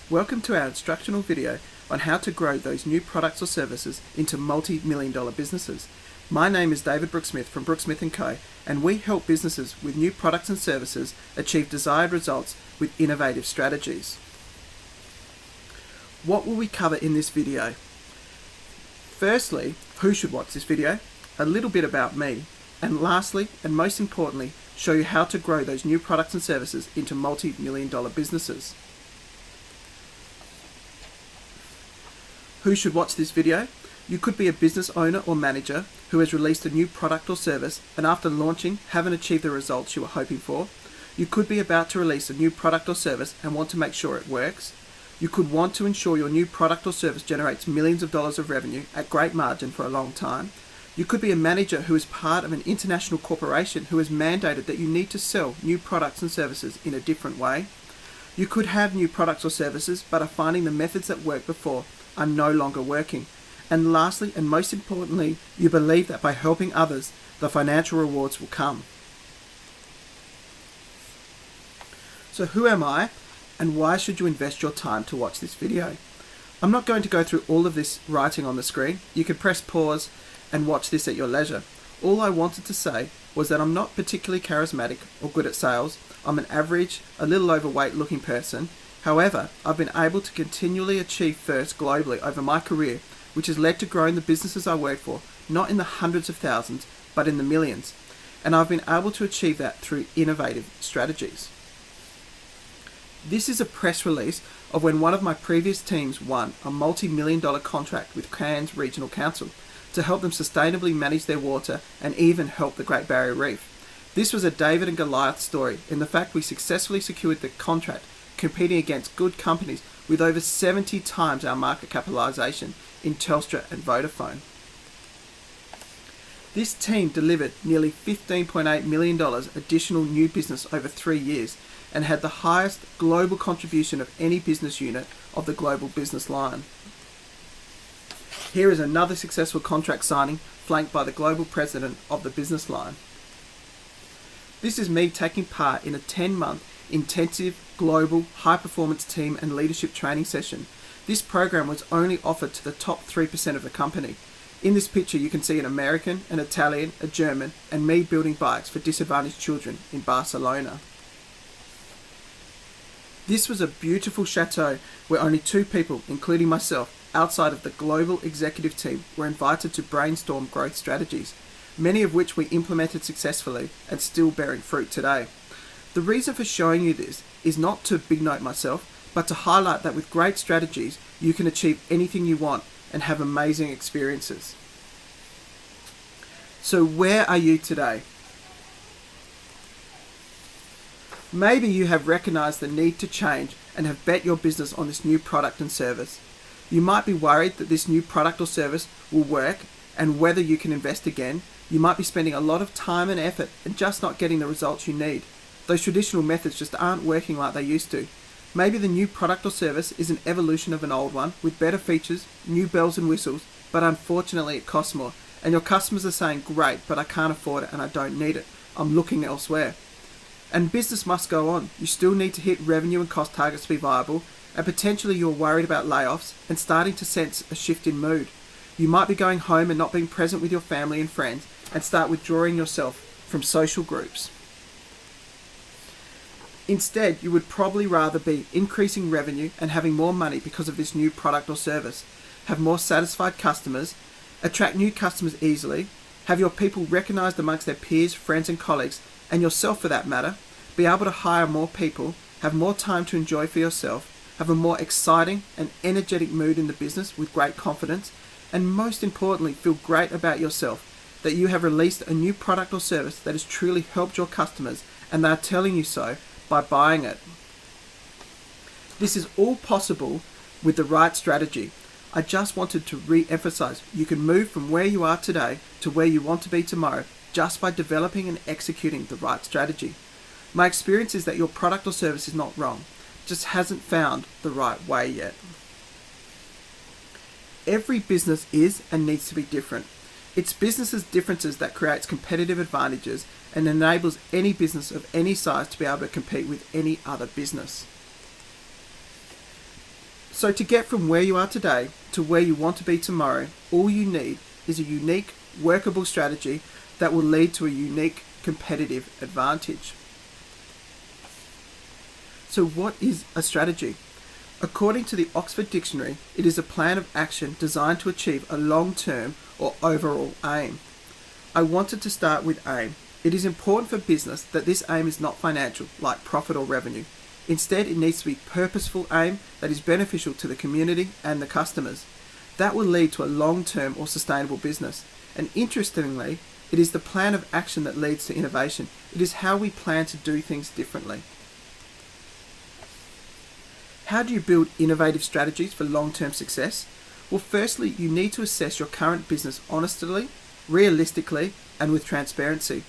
Welcome to our instructional video on how to grow those new products or services into multi-million dollar businesses. My name is David Brooke-Smith from Brooke-Smith & Co, and we help businesses with new products and services achieve desired results with innovative strategies. What will we cover in this video? Firstly, who should watch this video, a little bit about me, and lastly, and most importantly, show you how to grow those new products and services into multi-million dollar businesses. Who should watch this video? You could be a business owner or manager who has released a new product or service and after launching haven't achieved the results you were hoping for. You could be about to release a new product or service and want to make sure it works. You could want to ensure your new product or service generates millions of dollars of revenue at great margin for a long time. You could be a manager who is part of an international corporation who has mandated that you need to sell new products and services in a different way. You could have new products or services but are finding the methods that worked before are no longer working. And lastly, and most importantly, you believe that by helping others, the financial rewards will come. So who am I, and why should you invest your time to watch this video? I'm not going to go through all of this writing on the screen. You can press pause and watch this at your leisure. All I wanted to say was that I'm not particularly charismatic or good at sales. I'm an average, a little overweight looking person. However, I've been able to continually achieve first globally over my career, which has led to growing the businesses I work for, not in the hundreds of thousands, but in the millions. And I've been able to achieve that through innovative strategies. This is a press release of when one of my previous teams won a multi-million dollar contract with Cairns Regional Council to help them sustainably manage their water and even help the Great Barrier Reef. This was a David and Goliath story in the fact we successfully secured the contract competing against good companies with over 70 times our market capitalisation in Telstra and Vodafone. This team delivered nearly $15.8 million additional new business over 3 years and had the highest global contribution of any business unit of the global business line. Here is another successful contract signing flanked by the global president of the business line. This is me taking part in a 10-month intensive global high-performance team and leadership training session. This program was only offered to the top 3% of the company. In this picture you can see an American, an Italian, a German, and me building bikes for disadvantaged children in Barcelona. This was a beautiful chateau where only 2 people, including myself, outside of the global executive team, were invited to brainstorm growth strategies, many of which we implemented successfully and still bearing fruit today. The reason for showing you this is not to big note myself, but to highlight that with great strategies, you can achieve anything you want and have amazing experiences. So where are you today? Maybe you have recognized the need to change and have bet your business on this new product and service. You might be worried that this new product or service will work and whether you can invest again. You might be spending a lot of time and effort and just not getting the results you need. Those traditional methods just aren't working like they used to. Maybe the new product or service is an evolution of an old one with better features, new bells and whistles, but unfortunately it costs more. And your customers are saying, great, but I can't afford it and I don't need it. I'm looking elsewhere. And business must go on. You still need to hit revenue and cost targets to be viable, and potentially you're worried about layoffs and starting to sense a shift in mood. You might be going home and not being present with your family and friends and start withdrawing yourself from social groups. Instead, you would probably rather be increasing revenue and having more money because of this new product or service, have more satisfied customers, attract new customers easily, have your people recognised amongst their peers, friends and colleagues, and yourself for that matter, be able to hire more people, have more time to enjoy for yourself, have a more exciting and energetic mood in the business with great confidence, and most importantly, feel great about yourself, that you have released a new product or service that has truly helped your customers and they are telling you so by buying it. This is all possible with the right strategy. I just wanted to re-emphasize you can move from where you are today to where you want to be tomorrow just by developing and executing the right strategy. My experience is that your product or service is not wrong, just hasn't found the right way yet. Every business is and needs to be different. It's businesses' differences that creates competitive advantages and enables any business of any size to be able to compete with any other business. So to get from where you are today to where you want to be tomorrow, all you need is a unique, workable strategy that will lead to a unique competitive advantage. So what is a strategy? According to the Oxford Dictionary, it is a plan of action designed to achieve a long-term or overall aim. I wanted to start with aim. It is important for business that this aim is not financial, like profit or revenue. Instead, it needs to be purposeful aim that is beneficial to the community and the customers. That will lead to a long-term or sustainable business. And interestingly, it is the plan of action that leads to innovation. It is how we plan to do things differently. How do you build innovative strategies for long-term success? Well, firstly, you need to assess your current business honestly, realistically, and with transparency.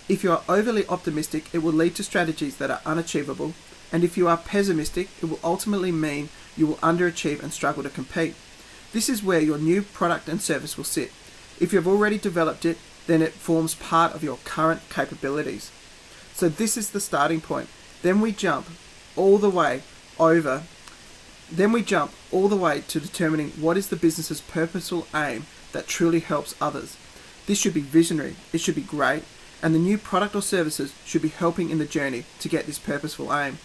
If you are overly optimistic, it will lead to strategies that are unachievable, and if you are pessimistic, it will ultimately mean you will underachieve and struggle to compete. This is where your new product and service will sit. If you have already developed it, then it forms part of your current capabilities. So this is the starting point. Then we jump all the way to determining what is the business's purposeful aim that truly helps others. This should be visionary, it should be great, and the new product or services should be helping in the journey to get this purposeful aim.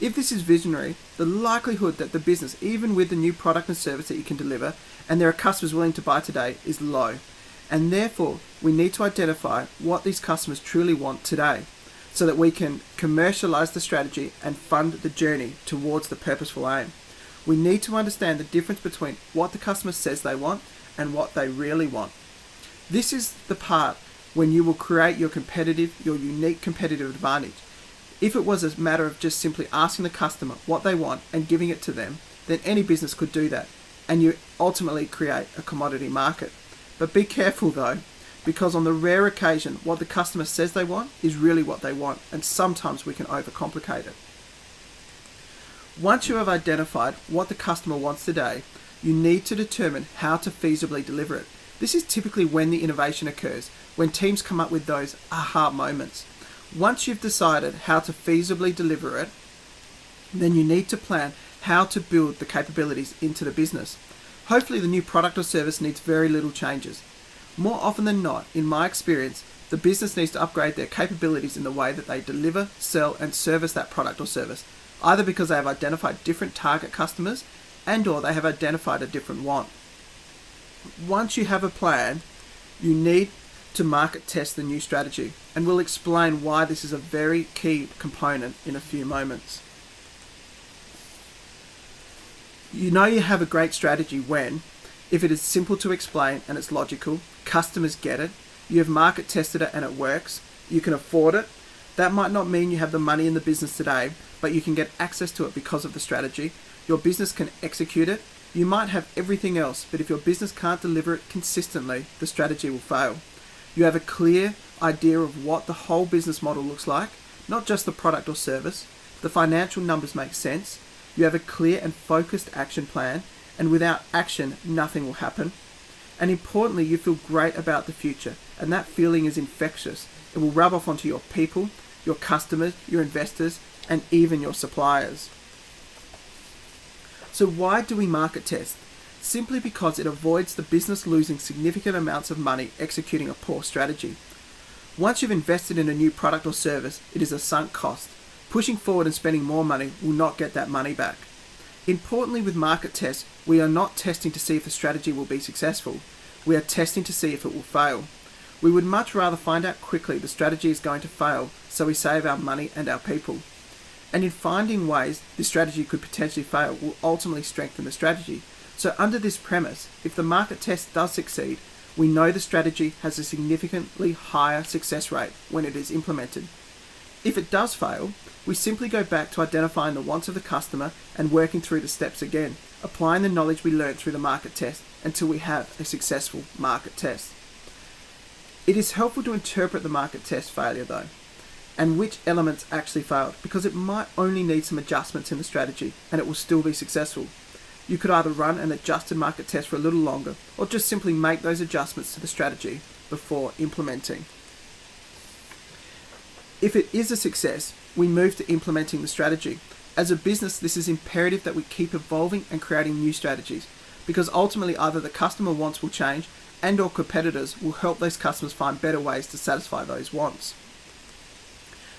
If this is visionary, the likelihood that the business, even with the new product and service that you can deliver, and there are customers willing to buy today, is low. And therefore, we need to identify what these customers truly want today, so that we can commercialize the strategy and fund the journey towards the purposeful aim. We need to understand the difference between what the customer says they want and what they really want. This is the part when you will create your unique competitive advantage. If it was a matter of just simply asking the customer what they want and giving it to them, then any business could do that, and you ultimately create a commodity market. But be careful though, because on the rare occasion, what the customer says they want is really what they want, and sometimes we can overcomplicate it. Once you have identified what the customer wants today, you need to determine how to feasibly deliver it. This is typically when the innovation occurs, when teams come up with those aha moments. Once you've decided how to feasibly deliver it, then you need to plan how to build the capabilities into the business. Hopefully the new product or service needs very little changes. More often than not, in my experience, the business needs to upgrade their capabilities in the way that they deliver, sell, and service that product or service, either because they have identified different target customers and/or they have identified a different want. Once you have a plan, you need to market test the new strategy, and we'll explain why this is a very key component in a few moments. You know you have a great strategy when, if it is simple to explain and it's logical, customers get it, you have market tested it and it works, you can afford it. That might not mean you have the money in the business today, but you can get access to it because of the strategy. Your business can execute it. You might have everything else, but if your business can't deliver it consistently, the strategy will fail. You have a clear idea of what the whole business model looks like, not just the product or service. The financial numbers make sense. You have a clear and focused action plan, and without action, nothing will happen. And importantly, you feel great about the future, and that feeling is infectious. It will rub off onto your people, your customers, your investors, and even your suppliers. So why do we market test? Simply because it avoids the business losing significant amounts of money executing a poor strategy. Once you've invested in a new product or service, it is a sunk cost. Pushing forward and spending more money will not get that money back. Importantly, with market tests, we are not testing to see if the strategy will be successful. We are testing to see if it will fail. We would much rather find out quickly the strategy is going to fail, so we save our money and our people. And in finding ways this strategy could potentially fail will ultimately strengthen the strategy. So under this premise, if the market test does succeed, we know the strategy has a significantly higher success rate when it is implemented. If it does fail, we simply go back to identifying the wants of the customer and working through the steps again, applying the knowledge we learned through the market test until we have a successful market test. It is helpful to interpret the market test failure though, and which elements actually failed, because it might only need some adjustments in the strategy and it will still be successful. You could either run an adjusted market test for a little longer or just simply make those adjustments to the strategy before implementing. If it is a success, we move to implementing the strategy. As a business, this is imperative that we keep evolving and creating new strategies, because ultimately either the customer wants will change and or competitors will help those customers find better ways to satisfy those wants.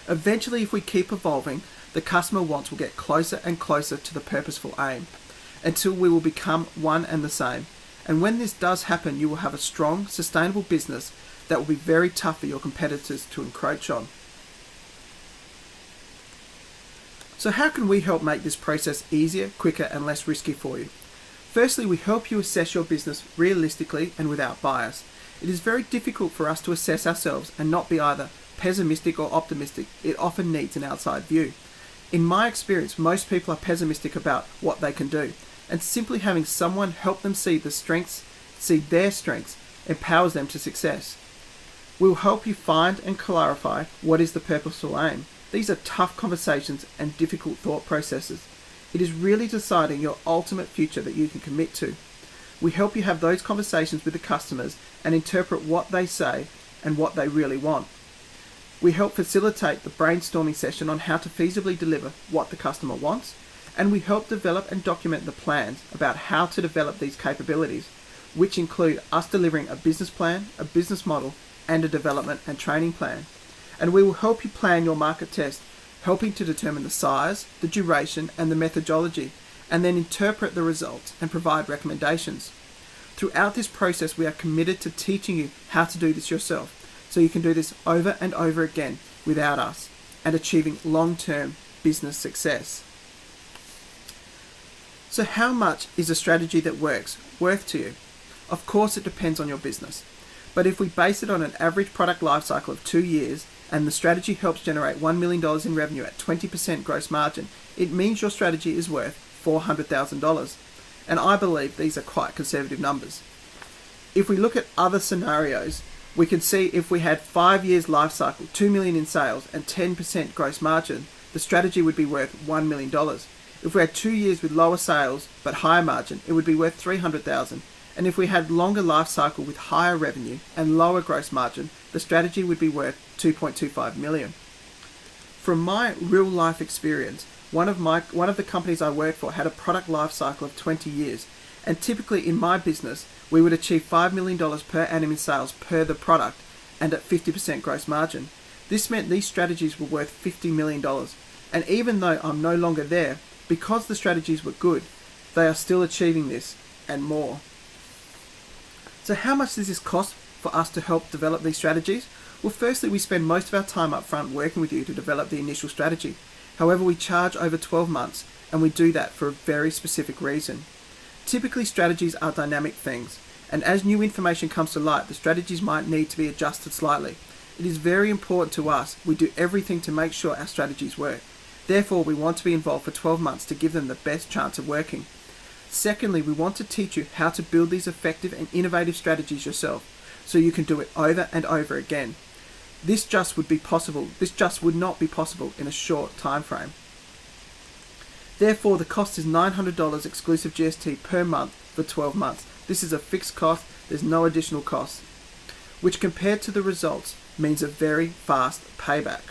Eventually, if we keep evolving, the customer wants will get closer and closer to the purposeful aim, until we will become one and the same. And when this does happen, you will have a strong, sustainable business that will be very tough for your competitors to encroach on. So how can we help make this process easier, quicker, and less risky for you? Firstly, we help you assess your business realistically and without bias. It is very difficult for us to assess ourselves and not be either pessimistic or optimistic. It often needs an outside view. In my experience, most people are pessimistic about what they can do, and simply having someone help them see their strengths, empowers them to success. We'll help you find and clarify what is the purposeful aim. These are tough conversations and difficult thought processes. It is really deciding your ultimate future that you can commit to. We help you have those conversations with the customers and interpret what they say and what they really want. We help facilitate the brainstorming session on how to feasibly deliver what the customer wants, and we help develop and document the plans about how to develop these capabilities, which include us delivering a business plan, a business model, and a development and training plan. And we will help you plan your market test, helping to determine the size, the duration, and the methodology, and then interpret the results and provide recommendations. Throughout this process, we are committed to teaching you how to do this yourself, so you can do this over and over again without us, and achieving long-term business success. So how much is a strategy that works worth to you? Of course, it depends on your business. But if we base it on an average product lifecycle of 2 years, and the strategy helps generate $1 million in revenue at 20% gross margin, it means your strategy is worth $400,000. And I believe these are quite conservative numbers. If we look at other scenarios, we can see if we had 5 years life cycle, $2 million in sales, and 10% gross margin, the strategy would be worth $1 million. If we had 2 years with lower sales but higher margin, it would be worth $300,000. And if we had longer life cycle with higher revenue and lower gross margin, the strategy would be worth $2.25 million. From my real life experience, one of the companies I worked for had a product life cycle of 20 years, and typically in my business, we would achieve $5 million per annum in sales per the product and at 50% gross margin. This meant these strategies were worth $50 million. And even though I'm no longer there, because the strategies were good, they are still achieving this and more. So how much does this cost for us to help develop these strategies? Well, firstly, we spend most of our time up front working with you to develop the initial strategy. However, we charge over 12 months, and we do that for a very specific reason. Typically, strategies are dynamic things, and as new information comes to light, the strategies might need to be adjusted slightly. It is very important to us. We do everything to make sure our strategies work. Therefore, we want to be involved for 12 months to give them the best chance of working. Secondly, we want to teach you how to build these effective and innovative strategies yourself, so you can do it over and over again. This just would not be possible in a short time frame. Therefore, the cost is $900 exclusive GST per month for 12 months. This is a fixed cost, there's no additional cost, which compared to the results means a very fast payback.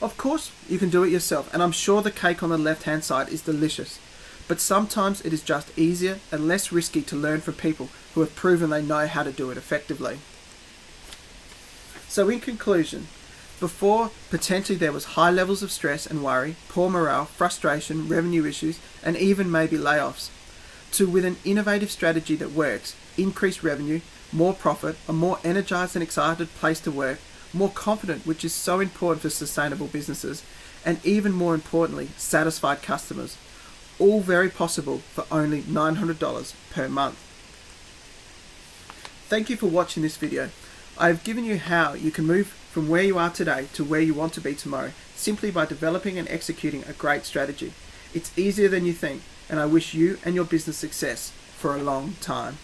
Of course, you can do it yourself, and I'm sure the cake on the left-hand side is delicious, but sometimes it is just easier and less risky to learn from people who have proven they know how to do it effectively. So in conclusion, before potentially there was high levels of stress and worry, poor morale, frustration, revenue issues, and even maybe layoffs, to with an innovative strategy that works, increased revenue, more profit, a more energized and excited place to work, more confident, which is so important for sustainable businesses, and even more importantly, satisfied customers. All very possible for only $900 per month. Thank you for watching this video. I have given you how you can move from where you are today to where you want to be tomorrow, simply by developing and executing a great strategy. It's easier than you think, and I wish you and your business success for a long time.